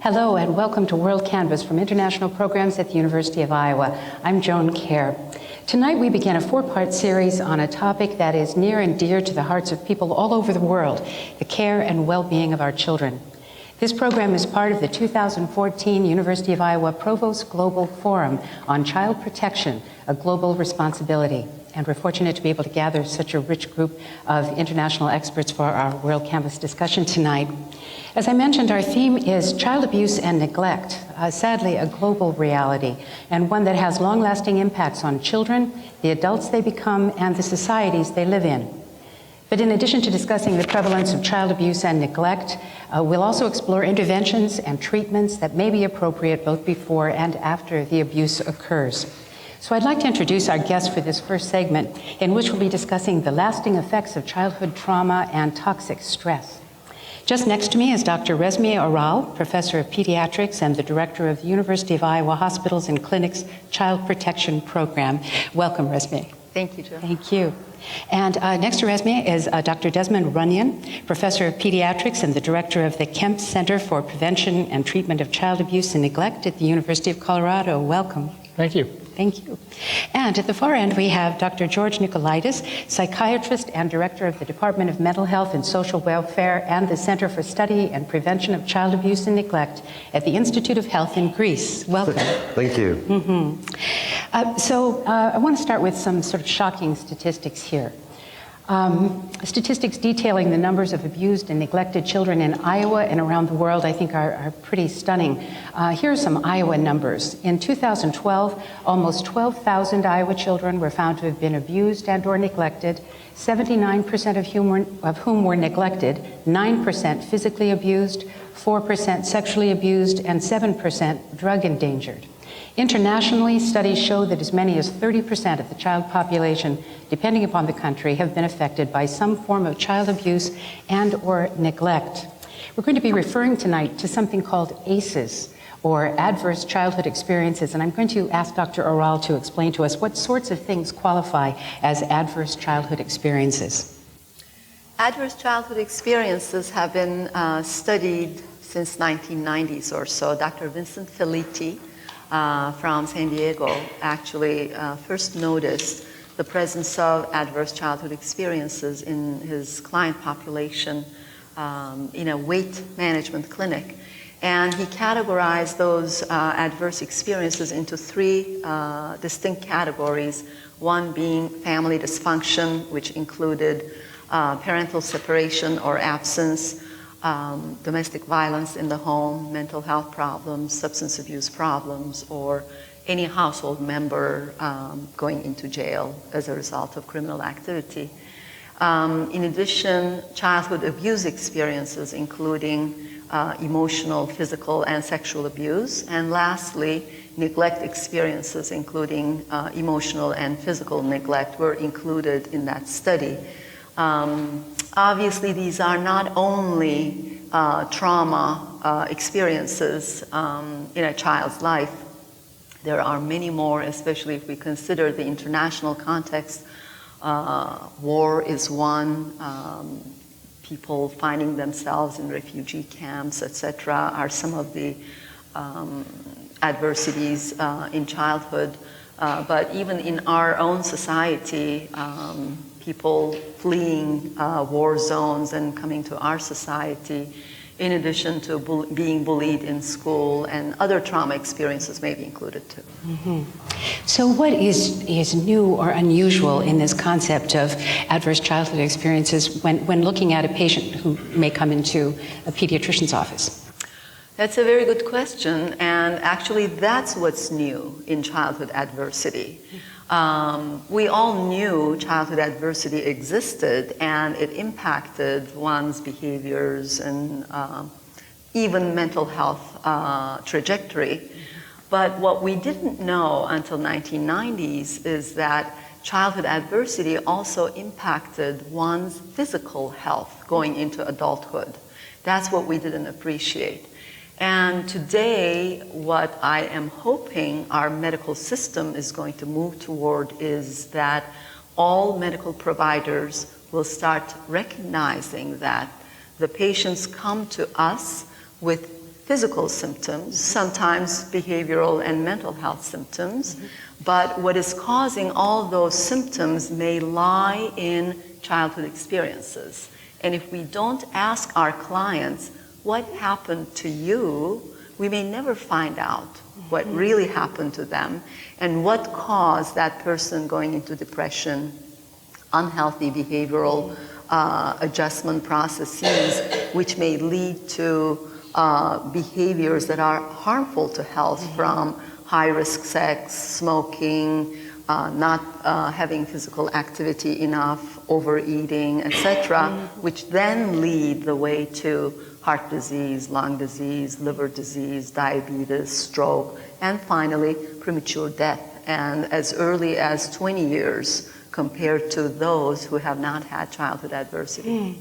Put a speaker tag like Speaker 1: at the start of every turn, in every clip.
Speaker 1: Hello and welcome to WorldCanvass from International Programs at the University of Iowa. I'm Joan Kjaer. Tonight we begin a four-part series on a topic that is near and dear to the hearts of people all over the world, the care and well-being of our children. This program is part of the 2014 University of Iowa Provost Global Forum on Child Protection, a Global Responsibility. And we're fortunate to be able to gather such a rich group of international experts for our WorldCanvass discussion tonight. As I mentioned, our theme is child abuse and neglect, sadly a global reality, and one that has long-lasting impacts on children, the adults they become, and the societies they live in. But in addition to discussing the prevalence of child abuse and neglect, we'll also explore interventions and treatments that may be appropriate both before and after the abuse occurs. So I'd like to introduce our guest for this first segment, in which we'll be discussing the lasting effects of childhood trauma and toxic stress. Just next to me is Dr. Resmiye Oral, Professor of Pediatrics and the Director of the University of Iowa Hospitals and Clinics Child Protection Program. Welcome, Resmiye.
Speaker 2: Thank you, Joe.
Speaker 1: Thank you. And next to Resmiye is Dr. Desmond Runyan, Professor of Pediatrics and the Director of the Kempe Center for Prevention and Treatment of Child Abuse and Neglect at the University of Colorado. Welcome.
Speaker 3: Thank you.
Speaker 1: Thank you. And at the far end, we have Dr. George Nicolaitis, psychiatrist and director of the Department of Mental Health and Social Welfare and the Center for Study and Prevention of Child Abuse and Neglect at the Institute of Health in Greece. Welcome.
Speaker 4: Thank you.
Speaker 1: I want to start with some sort of shocking statistics here. Statistics detailing the numbers of abused and neglected children in Iowa and around the world, I think, are pretty stunning. Here are some Iowa numbers. In 2012, almost 12,000 Iowa children were found to have been abused and or neglected, 79% of whom were neglected, 9% physically abused, 4% sexually abused, and 7% drug endangered. Internationally, studies show that as many as 30% of the child population, depending upon the country, have been affected by some form of child abuse and or neglect. We're going to be referring tonight to something called ACEs, or Adverse Childhood Experiences, and I'm going to ask Dr. Oral to explain to us what sorts of things qualify as adverse childhood experiences.
Speaker 2: Adverse childhood experiences have been studied since 1990s or so. Dr. Vincent Felitti from San Diego actually first noticed the presence of adverse childhood experiences in his client population in a weight management clinic. And he categorized those adverse experiences into three distinct categories, one being family dysfunction, which included parental separation or absence, domestic violence in the home, mental health problems, substance abuse problems, or any household member going into jail as a result of criminal activity. In addition, childhood abuse experiences, including emotional, physical, and sexual abuse. And lastly, neglect experiences, including emotional and physical neglect, were included in that study. Obviously, these are not only trauma experiences in a child's life. There are many more, especially if we consider the international context. War is one. People finding themselves in refugee camps, etc., are some of the adversities in childhood. But even in our own society, people fleeing war zones and coming to our society, in addition to being bullied in school, and other trauma experiences may be included too.
Speaker 1: Mm-hmm. So what is new or unusual in this concept of adverse childhood experiences when looking at a patient who may come into a pediatrician's office?
Speaker 2: That's a very good question, and actually that's what's new in childhood adversity. We all knew childhood adversity existed, and it impacted one's behaviors and even mental health trajectory. But what we didn't know until 1990s is that childhood adversity also impacted one's physical health going into adulthood. That's what we didn't appreciate. And today, what I am hoping our medical system is going to move toward is that all medical providers will start recognizing that the patients come to us with physical symptoms, sometimes behavioral and mental health symptoms, but what is causing all those symptoms may lie in childhood experiences. And if we don't ask our clients, what happened to you, we may never find out what really happened to them and what caused that person going into depression, unhealthy behavioral adjustment processes, which may lead to behaviors that are harmful to health, from high-risk sex, smoking, not having physical activity enough, overeating, etc., which then lead the way to heart disease, lung disease, liver disease, diabetes, stroke, and finally premature death, and as early as 20 years compared to those who have not had childhood adversity.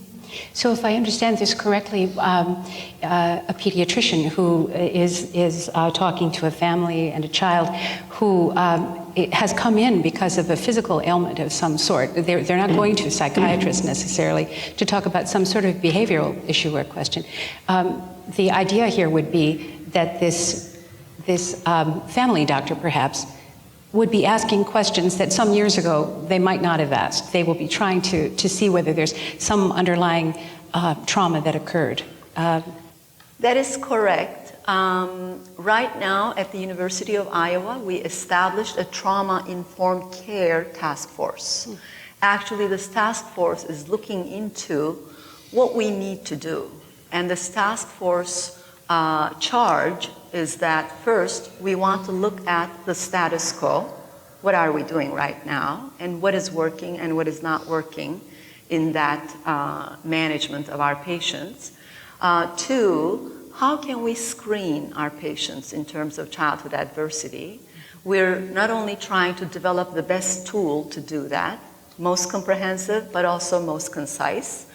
Speaker 1: So if I understand this correctly, a pediatrician who is talking to a family and a child who has come in because of a physical ailment of some sort, they're not going to a psychiatrist necessarily to talk about some sort of behavioral issue or question. The idea here would be that this family doctor perhaps would be asking questions that some years ago they might not have asked. They will be trying to see whether there's some underlying trauma that occurred.
Speaker 2: That is correct. Right now at the University of Iowa, we established a trauma-informed care task force. Actually, this task force is looking into what we need to do. And this task force charge is that first, we want to look at the status quo. What are we doing right now? And what is working and what is not working in that management of our patients. Two, how can we screen our patients in terms of childhood adversity? We're not only trying to develop the best tool to do that, most comprehensive, but also most concise.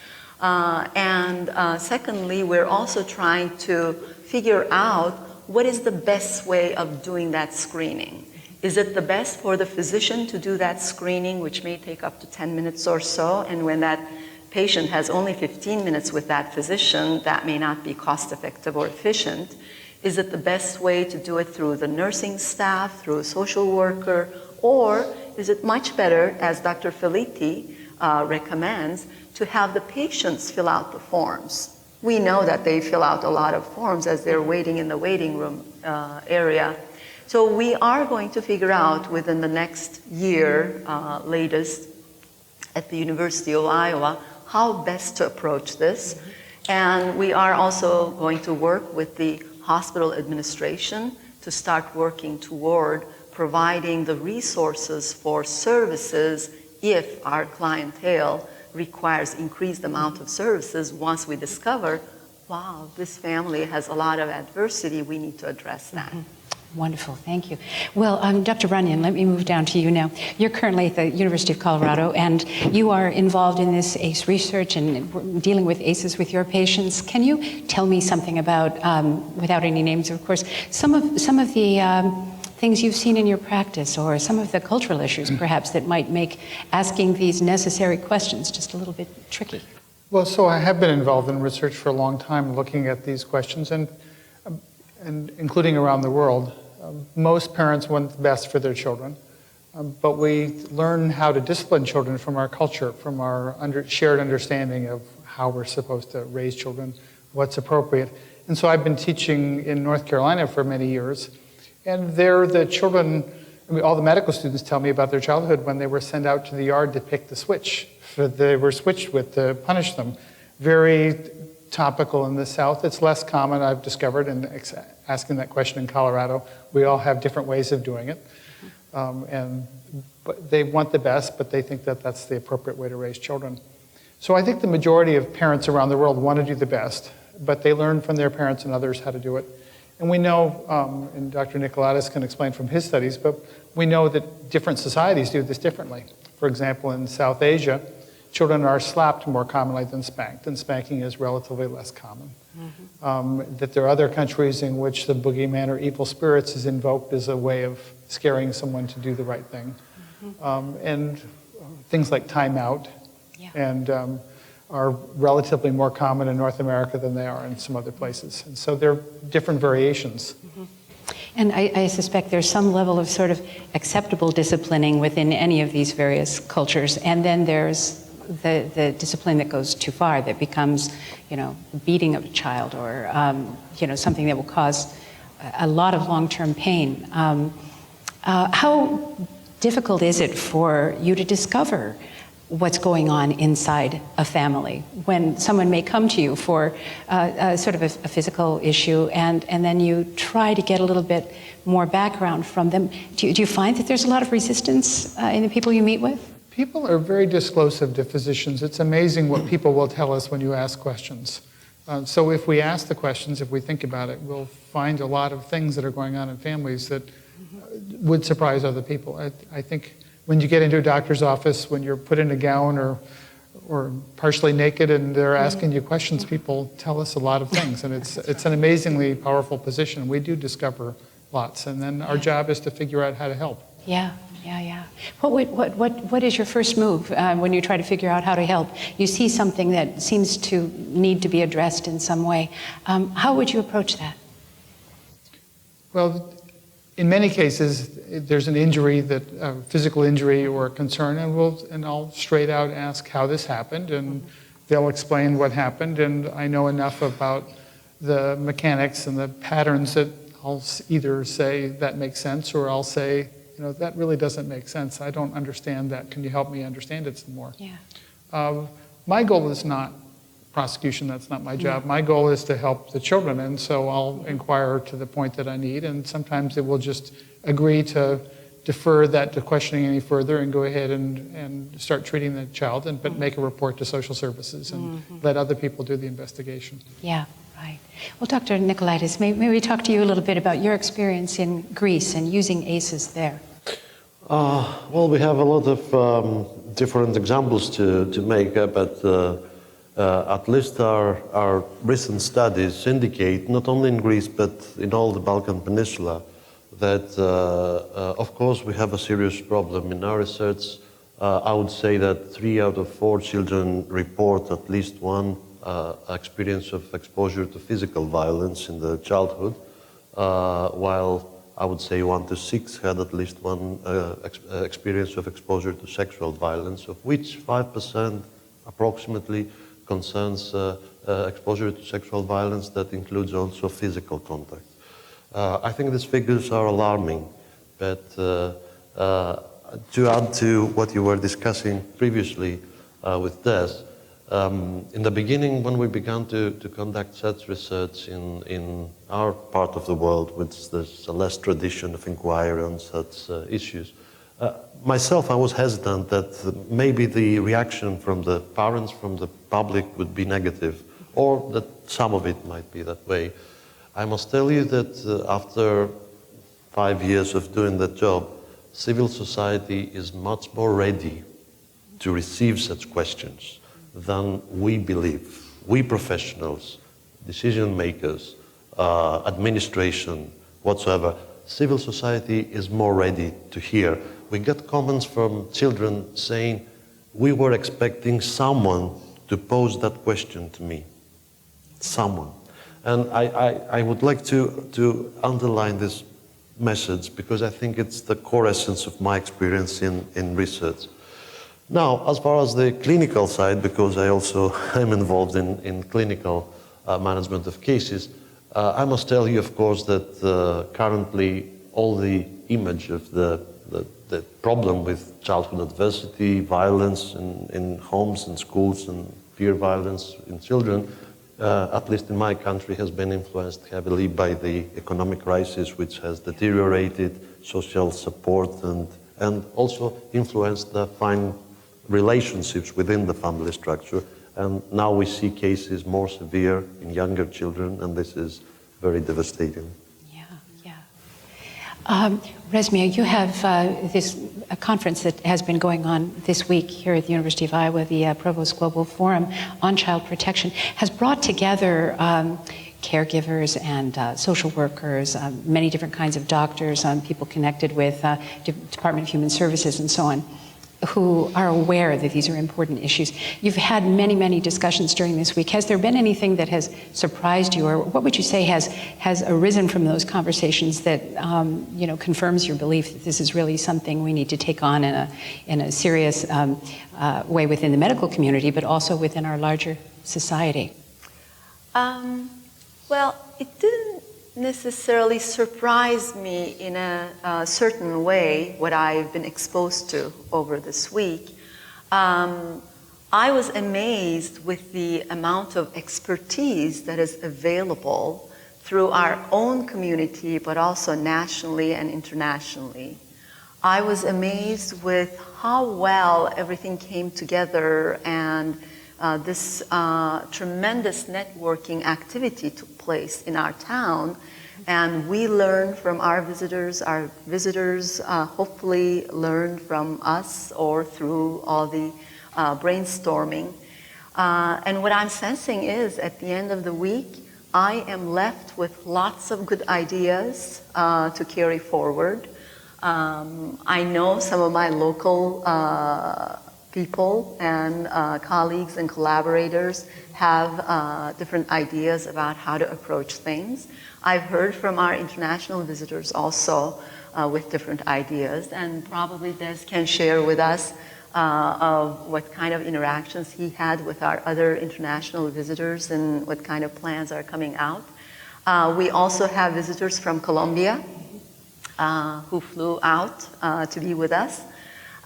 Speaker 2: Secondly, we're also trying to figure out what is the best way of doing that screening. Is it the best for the physician to do that screening, which may take up to 10 minutes or so, and when that patient has only 15 minutes with that physician, that may not be cost-effective or efficient? Is it the best way to do it through the nursing staff, through a social worker, or is it much better, as Dr. Felitti recommends, to have the patients fill out the forms? We know that they fill out a lot of forms as they're waiting in the waiting room area. So we are going to figure out within the next year, latest, at the University of Iowa, how best to approach this. And we are also going to work with the hospital administration to start working toward providing the resources for services if our clientele requires increased amount of services. Once we discover, wow, this family has a lot of adversity, we need to address that.
Speaker 1: Wonderful, thank you. Well, Dr. Runyan, let me move down to you now. You're currently at the University of Colorado, and you are involved in this ACE research and dealing with ACEs with your patients. Can you tell me something about, without any names, of course, some of the things you've seen in your practice, or some of the cultural issues, perhaps, that might make asking these necessary questions just a little bit tricky?
Speaker 3: Well, so I have been involved in research for a long time looking at these questions, and including around the world. Most parents want the best for their children, but we learn how to discipline children from our culture, from our shared understanding of how we're supposed to raise children, what's appropriate. And so I've been teaching in North Carolina for many years, and there the children, all the medical students tell me about their childhood when they were sent out to the yard to pick the switch. They were switched with to punish them. Very topical in the South. It's less common, I've discovered, in asking that question in Colorado. We all have different ways of doing it. But they want the best, but they think that that's the appropriate way to raise children. So I think the majority of parents around the world want to do the best, but they learn from their parents and others how to do it. And we know, and Dr. Nicolatis can explain from his studies, but we know that different societies do this differently. For example, in South Asia, children are slapped more commonly than spanked, and spanking is relatively less common. That there are other countries in which the boogeyman or evil spirits is invoked as a way of scaring someone to do the right thing. And things like timeout and are relatively more common in North America than they are in some other places. And so there are different variations.
Speaker 1: And I suspect there's some level of sort of acceptable disciplining within any of these various cultures, and then there's the discipline that goes too far, that becomes, beating of a child, or something that will cause a lot of long-term pain. How difficult is it for you to discover what's going on inside a family when someone may come to you for sort of a physical issue, and then you try to get a little bit more background from them? Do you find that there's a lot of resistance in the people you meet with?
Speaker 3: People are very disclosive to physicians. It's amazing what people will tell us when you ask questions. So if we ask the questions, if we think about it, we'll find a lot of things that are going on in families that would surprise other people. I think when you get into a doctor's office, when you're put in a gown or partially naked and they're asking you questions, people tell us a lot of things. And it's an amazingly powerful position. We do discover lots. And then our job is to figure out how to help.
Speaker 1: Yeah. What is your first move when you try to figure out how to help? You see something that seems to need to be addressed in some way. How would you approach that?
Speaker 3: Well, in many cases, there's an injury, physical injury or a concern, and I'll straight out ask how this happened, and they'll explain what happened, and I know enough about the mechanics and the patterns that I'll either say that makes sense, or I'll say, that really doesn't make sense. I don't understand that. Can you help me understand it some more?
Speaker 1: Yeah.
Speaker 3: My goal is not prosecution. That's not my job. My goal is to help the children, and so I'll inquire to the point that I need, and sometimes it will just agree to defer that to questioning any further and go ahead and start treating the child, but make a report to social services and let other people do the investigation.
Speaker 1: Yeah. Right. Well, Dr. Nicolaitis, may we talk to you a little bit about your experience in Greece and using ACEs there?
Speaker 5: Well, we have a lot of different examples to make, but at least our recent studies indicate, not only in Greece, but in all the Balkan Peninsula, that, of course, we have a serious problem. In our research, I would say that 3 out of 4 children report at least one experience of exposure to physical violence in the childhood, while I would say 1 to 6 had at least one experience of exposure to sexual violence, of which 5% approximately concerns exposure to sexual violence that includes also physical contact. I think these figures are alarming, but to add to what you were discussing previously with Des, in the beginning, when we began to conduct such research in our part of the world, which there's a less tradition of inquiry on such issues, myself, I was hesitant that maybe the reaction from the parents, from the public would be negative, or that some of it might be that way. I must tell you that after 5 years of doing that job, civil society is much more ready to receive such questions than we believe. We professionals, decision makers, administration, whatsoever, civil society is more ready to hear. We get comments from children saying, we were expecting someone to pose that question to me. Someone. And I would like to underline this message because I think it's the core essence of my experience in research. Now, as far as the clinical side, because I also am involved in clinical management of cases, I must tell you, of course, that currently all the image of the problem with childhood adversity, violence in homes and schools, and peer violence in children, at least in my country, has been influenced heavily by the economic crisis, which has deteriorated social support and also influenced the fine relationships within the family structure. And now we see cases more severe in younger children, and this is very devastating.
Speaker 1: Resmiye, you have a conference that has been going on this week here at the University of Iowa, the Provost Global Forum on Child Protection, has brought together caregivers and social workers, many different kinds of doctors, people connected with Department of Human Services and so on. who are aware that these are important issues. You've had many, many discussions during this week. Has there been anything that has surprised you, or what would you say has arisen from those conversations that confirms your belief that this is really something we need to take on in a serious way within the medical community, but also within our larger society?
Speaker 2: Well, it didn't necessarily surprise me in a certain way, what I've been exposed to over this week. I was amazed with the amount of expertise that is available through our own community, but also nationally and internationally. I was amazed with how well everything came together, and this tremendous networking activity took place in our town, and we learned from our visitors hopefully learned from us or through all the brainstorming. And what I'm sensing is, at the end of the week, I am left with lots of good ideas to carry forward. I know some of my local people and colleagues and collaborators have different ideas about how to approach things. I've heard from our international visitors also with different ideas, and probably Des can share with us of what kind of interactions he had with our other international visitors and what kind of plans are coming out. We also have visitors from Colombia who flew out to be with us.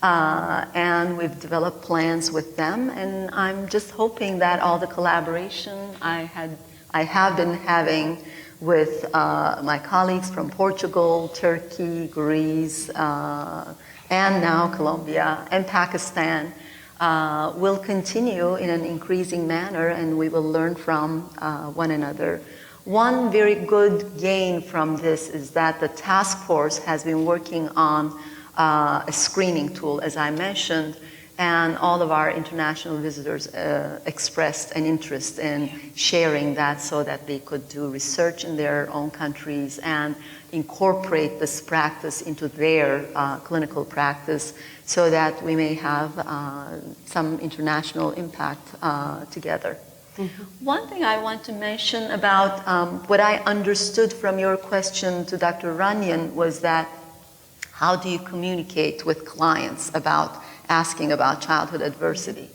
Speaker 2: And we've developed plans with them, and I'm just hoping that all the collaboration I have been having with my colleagues from Portugal, Turkey, Greece, and now Colombia and Pakistan will continue in an increasing manner, and we will learn from one another. One very good gain from this is that the task force has been working on a screening tool, as I mentioned, and all of our international visitors expressed an interest in sharing that so that they could do research in their own countries and incorporate this practice into their clinical practice so that we may have some international impact together. Mm-hmm. One thing I want to mention about what I understood from your question to Dr. Runyan was that how do you communicate with clients about asking about childhood adversity?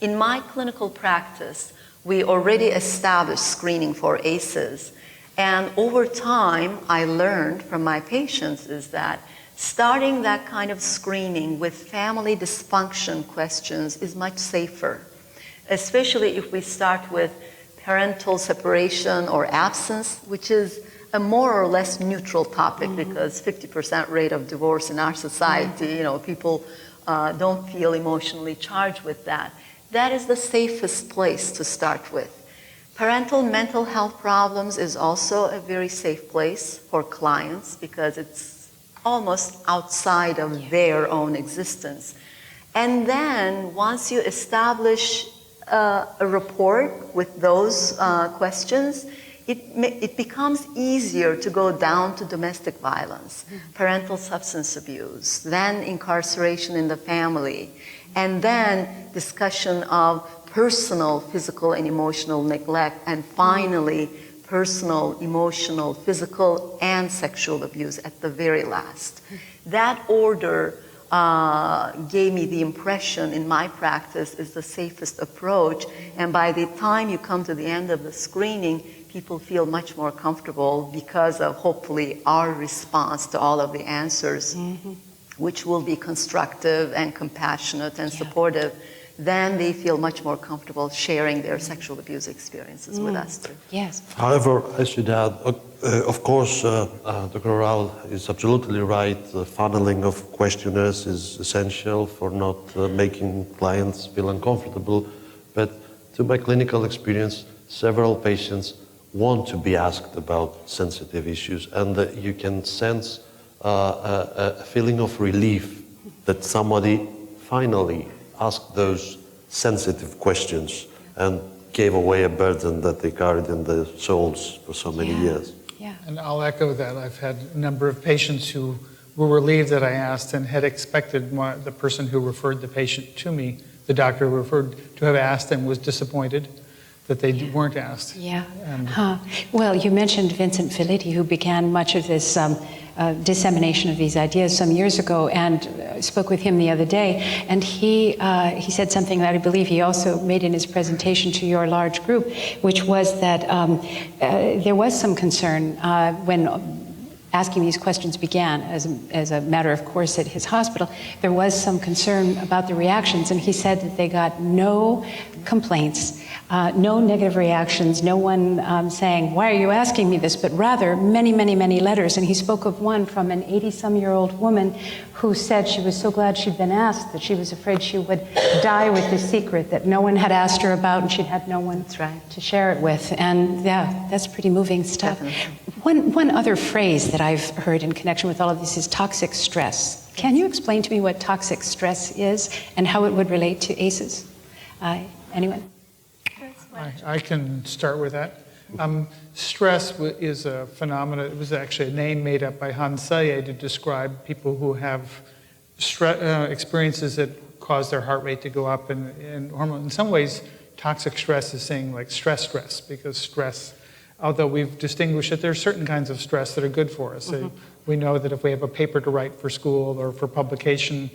Speaker 2: In my clinical practice, we already established screening for ACEs. And over time, I learned from my patients is that starting that kind of screening with family dysfunction questions is much safer, especially if we start with parental separation or absence, which is a more or less neutral topic, mm-hmm. because 50% rate of divorce in our society, mm-hmm. People don't feel emotionally charged with that. That is the safest place to start with. Parental mental health problems is also a very safe place for clients because it's almost outside of their own existence. And then once you establish a rapport with those questions, it becomes easier to go down to domestic violence, parental substance abuse, then incarceration in the family, and then discussion of personal, physical, and emotional neglect, and finally, personal, emotional, physical, and sexual abuse at the very last. That order gave me the impression in my practice is the safest approach, and by the time you come to the end of the screening, people feel much more comfortable because of hopefully our response to all of the answers, mm-hmm. which will be constructive and compassionate and supportive. Then they feel much more comfortable sharing their sexual abuse experiences with us too.
Speaker 1: Yes.
Speaker 5: However, I should add, of course, Dr. Oral is absolutely right. The funneling of questionnaires is essential for not making clients feel uncomfortable. But to my clinical experience, several patients want to be asked about sensitive issues, and you can sense a feeling of relief that somebody finally asked those sensitive questions and gave away a burden that they carried in their souls for so many years.
Speaker 1: Yeah.
Speaker 3: And I'll echo that. I've had a number of patients who were relieved that I asked and had expected the person who referred the patient to me, the doctor who referred, to have asked, and was disappointed that they weren't asked.
Speaker 1: Yeah.
Speaker 3: And,
Speaker 1: Well, you mentioned Vincent Felitti, who began much of this dissemination of these ideas some years ago, and spoke with him the other day. And he said something that I believe he also made in his presentation to your large group, which was that there was some concern when asking these questions began as a matter of course at his hospital. There was some concern about the reactions, and he said that they got no complaints, no negative reactions, no one saying, why are you asking me this? But rather many, many, many letters. And he spoke of one from an 80-some-year-old woman who said she was so glad she'd been asked that she was afraid she would die with the secret that no one had asked her about, and she'd had no one to share it with. And yeah, that's pretty moving stuff. One other phrase that I've heard in connection with all of this is toxic stress. Can you explain to me what toxic stress is and how it would relate to ACEs? Anyone?
Speaker 3: I can start with that. Stress is a phenomenon. It was actually a name made up by Hans Selye to describe people who have experiences that cause their heart rate to go up and hormone. In some ways, toxic stress is saying like stress, because stress, although we've distinguished that there are certain kinds of stress that are good for us. Mm-hmm. We know that if we have a paper to write for school or for publication,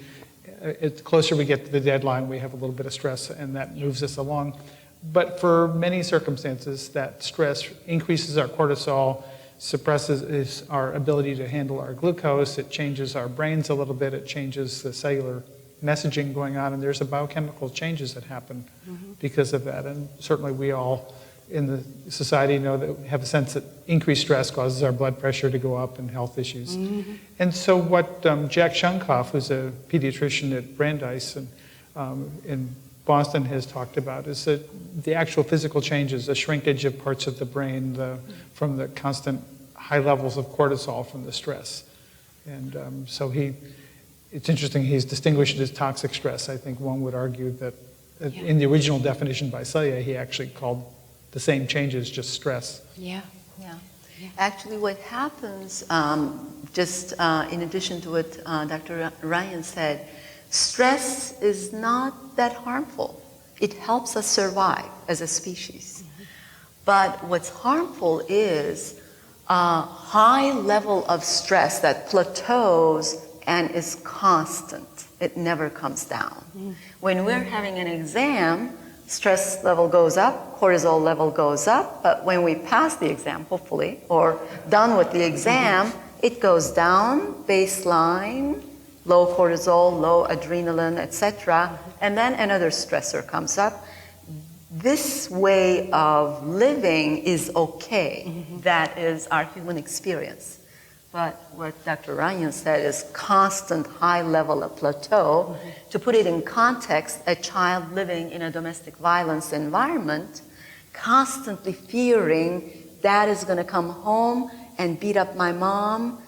Speaker 3: the closer we get to the deadline, we have a little bit of stress, and that moves us along. But for many circumstances, that stress increases our cortisol, suppresses our ability to handle our glucose, it changes our brains a little bit, it changes the cellular messaging going on, and there's a biochemical changes that happen because of that. And certainly we all in the society know that we have a sense that increased stress causes our blood pressure to go up and health issues. And so what Jack Shunkoff, who's a pediatrician at Brandeis in Boston, has talked about is that the actual physical changes, the shrinkage of parts of the brain from the constant high levels of cortisol from the stress. And so it's interesting, he's distinguished it as toxic stress. I think one would argue that in the original definition by Selye, he actually called the same changes just stress.
Speaker 2: Yeah. Actually, what happens, just in addition to what Dr. Runyan said, stress is not that harmful. It helps us survive as a species. But what's harmful is a high level of stress that plateaus and is constant. It never comes down. When we're having an exam, stress level goes up, cortisol level goes up, but when we pass the exam, hopefully, or done with the exam, it goes down, baseline, low cortisol, low adrenaline, etc., and then another stressor comes up. This way of living is okay. That is our human experience. But what Dr. Runyan said is constant high level of plateau. To put it in context, a child living in a domestic violence environment, constantly fearing dad is going to come home and beat up my mom,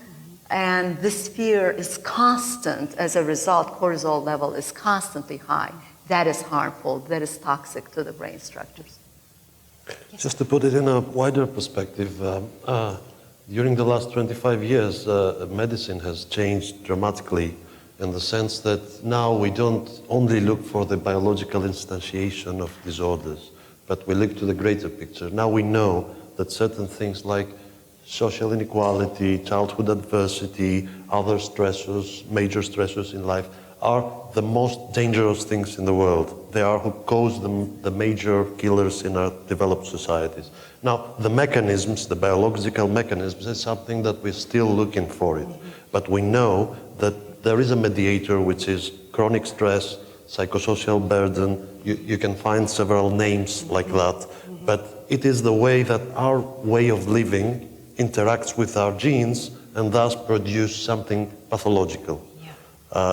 Speaker 2: and this fear is constant. As a result, cortisol level is constantly high. That is harmful. That is toxic to the brain structures.
Speaker 5: Just to put it in a wider perspective, during the last 25 years, medicine has changed dramatically in the sense that now we don't only look for the biological instantiation of disorders, but we look to the greater picture. Now we know that certain things like social inequality, childhood adversity, other stressors, major stressors in life, are the most dangerous things in the world. They are who cause the major killers in our developed societies. Now, the mechanisms, the biological mechanisms, is something that we're still looking for it. But we know that there is a mediator, which is chronic stress, psychosocial burden. You can find several names like that. But it is the way that our way of living interacts with our genes and thus produce something pathological.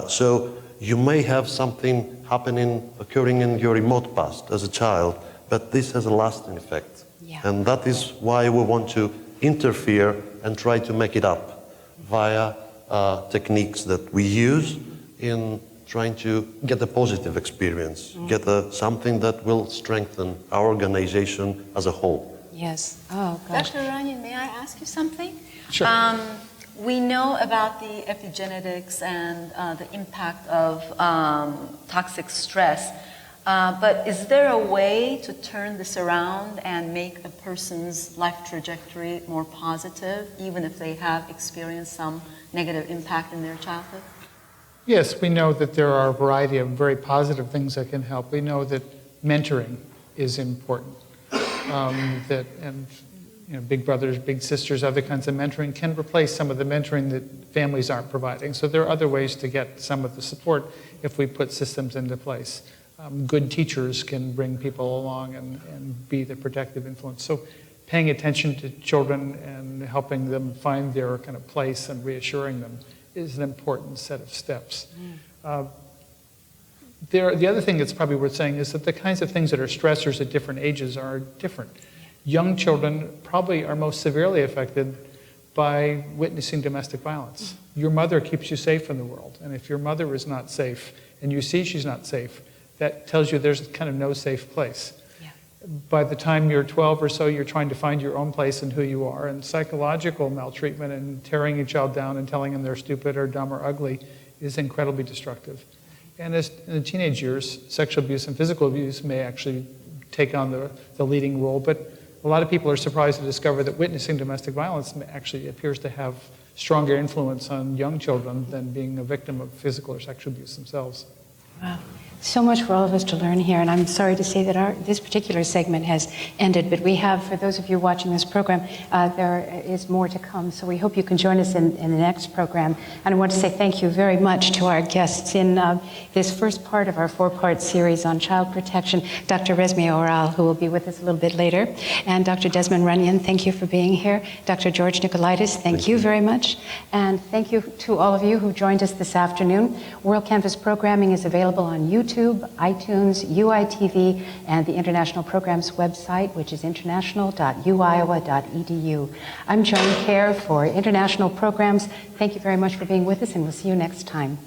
Speaker 5: So you may have something occurring in your remote past as a child, but this has a lasting effect. And that is why we want to interfere and try to make it up via techniques that we use in trying to get a positive experience, get something that will strengthen our organization as a whole.
Speaker 1: Yes. Oh, gosh.
Speaker 2: Dr. Runyan, may I ask you something?
Speaker 3: Sure.
Speaker 2: We know about the epigenetics and the impact of toxic stress, but is there a way to turn this around and make a person's life trajectory more positive, even if they have experienced some negative impact in their childhood?
Speaker 3: Yes, we know that there are a variety of very positive things that can help. We know that mentoring is important, big brothers, big sisters, other kinds of mentoring can replace some of the mentoring that families aren't providing. So there are other ways to get some of the support if we put systems into place. Good teachers can bring people along and be the protective influence. So paying attention to children and helping them find their kind of place and reassuring them is an important set of steps. The other thing that's probably worth saying is that the kinds of things that are stressors at different ages are different. Young children probably are most severely affected by witnessing domestic violence. Your mother keeps you safe in the world, and if your mother is not safe and you see she's not safe, that tells you there's kind of no safe place. Yeah. By the time you're 12 or so, you're trying to find your own place and who you are, and psychological maltreatment and tearing a child down and telling them they're stupid or dumb or ugly is incredibly destructive. And in the teenage years, sexual abuse and physical abuse may actually take on the leading role, but a lot of people are surprised to discover that witnessing domestic violence actually appears to have stronger influence on young children than being a victim of physical or sexual abuse themselves.
Speaker 1: Wow. So much for all of us to learn here, and I'm sorry to say that this particular segment has ended, but we have, for those of you watching this program, there is more to come, so we hope you can join us in the next program. And I want to say thank you very much to our guests in this first part of our four-part series on child protection, Dr. Resmiye Oral, who will be with us a little bit later, and Dr. Desmond Runyan, thank you for being here. Dr. George Nicolaitis, thank you very much. And thank you to all of you who joined us this afternoon. WorldCanvass programming is available on YouTube, iTunes, UITV, and the International Programs website, which is international.uiowa.edu. I'm Joan Kjaer for International Programs. Thank you very much for being with us, and we'll see you next time.